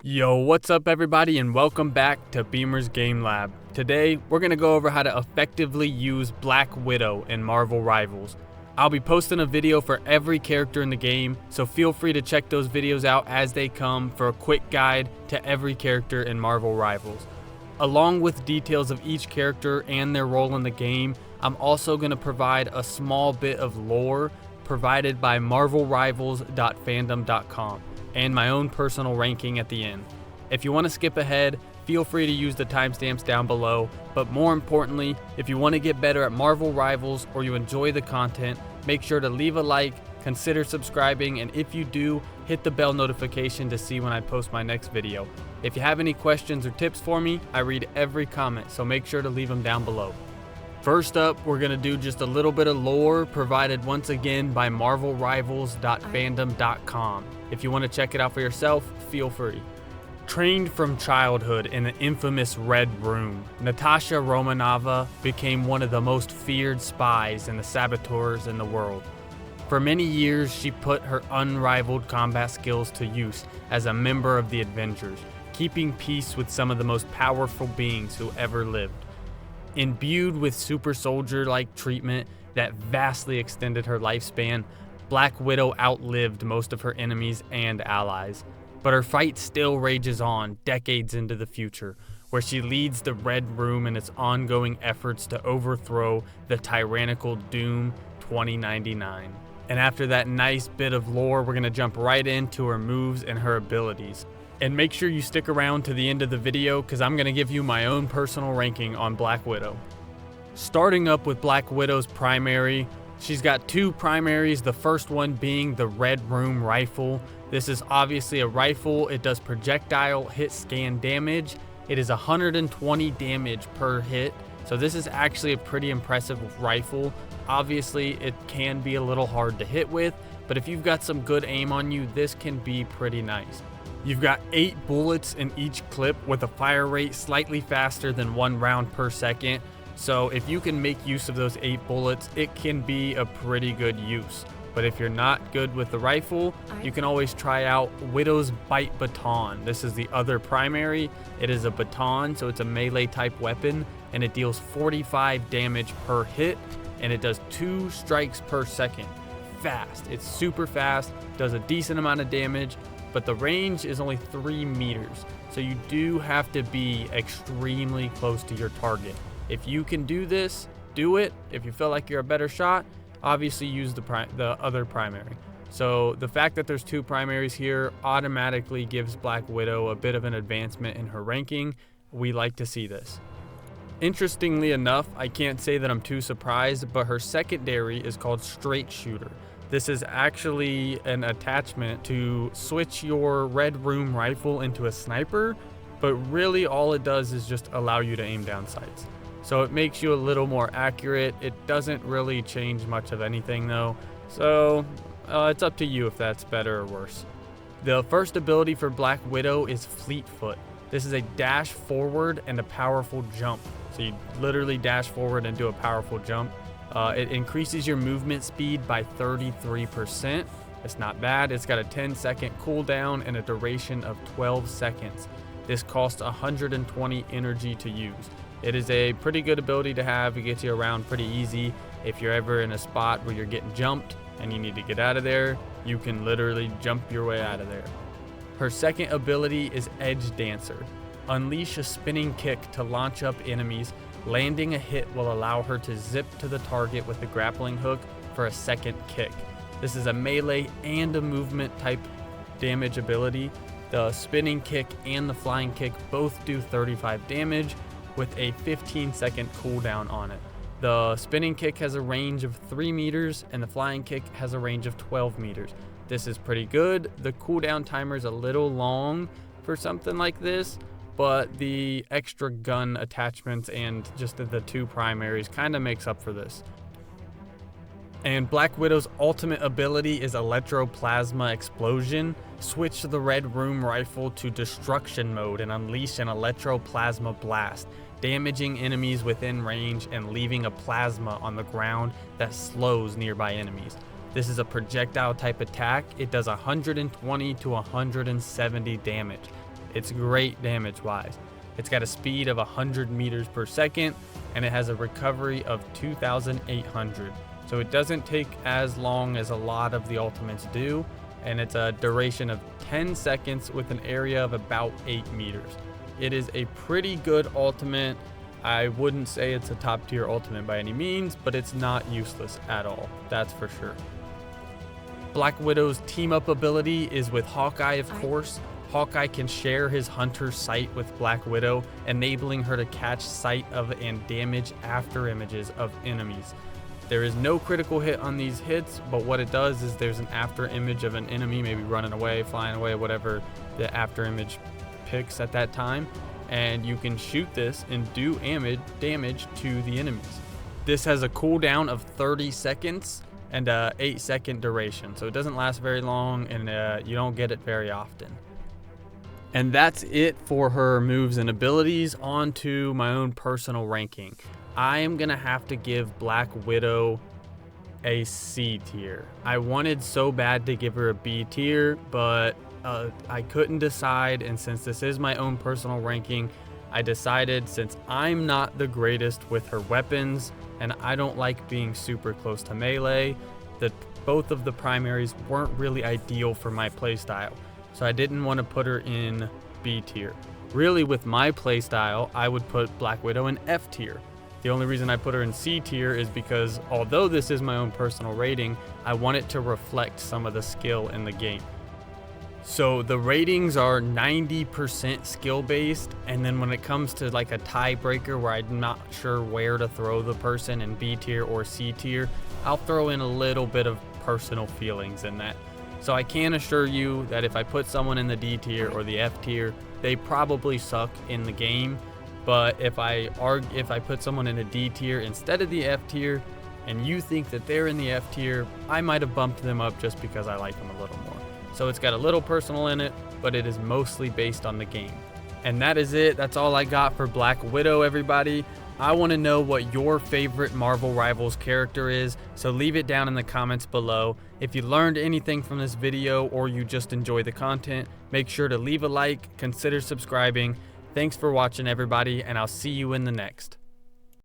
Yo, what's up everybody and welcome back to Beamer's Game Lab. Today, we're going to go over how to effectively use Black Widow in Marvel Rivals. I'll be posting a video for every character in the game, so feel free to check those videos out as they come for a quick guide to every character in Marvel Rivals. Along with details of each character and their role in the game, I'm also going to provide a small bit of lore provided by marvelrivals.fandom.com. and my own personal ranking at the end. If you want to skip ahead, feel free to use the timestamps down below, but more importantly, if you want to get better at Marvel Rivals or you enjoy the content, make sure to leave a like, consider subscribing, and if you do, hit the bell notification to see when I post my next video. If you have any questions or tips for me, I read every comment, so make sure to leave them down below. First up, we're going to do just a little bit of lore provided once again by marvelrivals.fandom.com. If you want to check it out for yourself, feel free. Trained from childhood in the infamous Red Room, Natasha Romanova became one of the most feared spies and the saboteurs in the world. For many years, she put her unrivaled combat skills to use as a member of the Avengers, keeping peace with some of the most powerful beings who ever lived. Imbued with super soldier-like treatment that vastly extended her lifespan, Black Widow outlived most of her enemies and allies. But her fight still rages on decades into the future, where she leads the Red Room in its ongoing efforts to overthrow the tyrannical Doom 2099. And after that nice bit of lore, we're going to jump right into her moves and her abilities. And make sure you stick around to the end of the video because I'm going to give you my own personal ranking on Black Widow. Starting up with Black Widow's primary, she's got two primaries, the first one being the Red Room rifle. This is obviously a rifle. It does projectile hit scan damage. It is 120 damage per hit. So this is actually a pretty impressive rifle. Obviously, it can be a little hard to hit with, but if you've got some good aim on you, this can be pretty nice. You've got 8 bullets in each clip with a fire rate slightly faster than 1 round per second. So if you can make use of those 8 bullets, it can be a pretty good use. But if you're not good with the rifle, you can always try out Widow's Bite Baton. This is the other primary. It is a baton, so it's a melee type weapon, and it deals 45 damage per hit, and it does 2 strikes per second. Fast. It's super fast, does a decent amount of damage, but the range is only 3 meters. So you do have to be extremely close to your target. If you can do this, do it. If you feel like you're a better shot, obviously use the other primary. So the fact that there's 2 primaries here automatically gives Black Widow a bit of an advancement in her ranking. We like to see this. Interestingly enough, I can't say that I'm too surprised, but her secondary is called Straight Shooter. This is actually an attachment to switch your Red Room rifle into a sniper, but really all it does is just allow you to aim down sights. So it makes you a little more accurate. It doesn't really change much of anything though. So it's up to you if that's better or worse. The first ability for Black Widow is Fleet Foot. This is a dash forward and a powerful jump. So you literally dash forward and do a powerful jump. It increases your movement speed by 33%. It's not bad. It's got a 10-second cooldown and a duration of 12 seconds. This costs 120 energy to use. It is a pretty good ability to have. It gets you around pretty easy. If you're ever in a spot where you're getting jumped and you need to get out of there, you can literally jump your way out of there. Her second ability is Edge Dancer. Unleash a spinning kick to launch up enemies. Landing a hit will allow her to zip to the target with the grappling hook for a second kick. This is a melee and a movement type damage ability. The spinning kick and the flying kick both do 35 damage with a 15-second cooldown on it. The spinning kick has a range of 3 meters and the flying kick has a range of 12 meters. This is pretty good. The cooldown timer is a little long for something like this, but the extra gun attachments and just the 2 primaries kind of makes up for this. And Black Widow's ultimate ability is Electroplasma Explosion. Switch the Red Room rifle to Destruction mode and unleash an Electroplasma Blast, damaging enemies within range and leaving a plasma on the ground that slows nearby enemies. This is a projectile type attack. It does 120 to 170 damage. It's great damage wise. It's got a speed of 100 meters per second, and it has a recovery of 2,800. So it doesn't take as long as a lot of the ultimates do, and it's a duration of 10 seconds with an area of about 8 meters. It is a pretty good ultimate. I wouldn't say it's a top tier ultimate by any means, but it's not useless at all, that's for sure. Black Widow's team up ability is with Hawkeye, of course. Hawkeye can share his hunter's sight with Black Widow, enabling her to catch sight of and damage after images of enemies. There is no critical hit on these hits, but what it does is there's an after image of an enemy, maybe running away, flying away, whatever the after image picks at that time, and you can shoot this and do damage to the enemies. This has a cooldown of 30 seconds and a 8-second duration, so it doesn't last very long, and you don't get it very often. And that's it for her moves and abilities. On to my own personal ranking. I am gonna have to give Black Widow a C tier. I wanted so bad to give her a B tier, but I couldn't decide, and since this is my own personal ranking, I decided, since I'm not the greatest with her weapons and I don't like being super close to melee, that both of the primaries weren't really ideal for my playstyle. So I didn't want to put her in B tier. Really, with my playstyle, I would put Black Widow in F tier. The only reason I put her in C tier is because, although this is my own personal rating, I want it to reflect some of the skill in the game. So the ratings are 90% skill based, and then when it comes to like a tiebreaker where I'm not sure where to throw the person in B tier or C tier, I'll throw in a little bit of personal feelings in that. So I can assure you that if I put someone in the D tier or the F tier, they probably suck in the game. But if I put someone in a D tier instead of the F tier, and you think that they're in the F tier, I might have bumped them up just because I like them a little more. So it's got a little personal in it, but it is mostly based on the game. And that is it. That's all I got for Black Widow, everybody. I want to know what your favorite Marvel Rivals character is, so leave it down in the comments below. If you learned anything from this video or you just enjoy the content, make sure to leave a like, consider subscribing. Thanks for watching, everybody, and I'll see you in the next.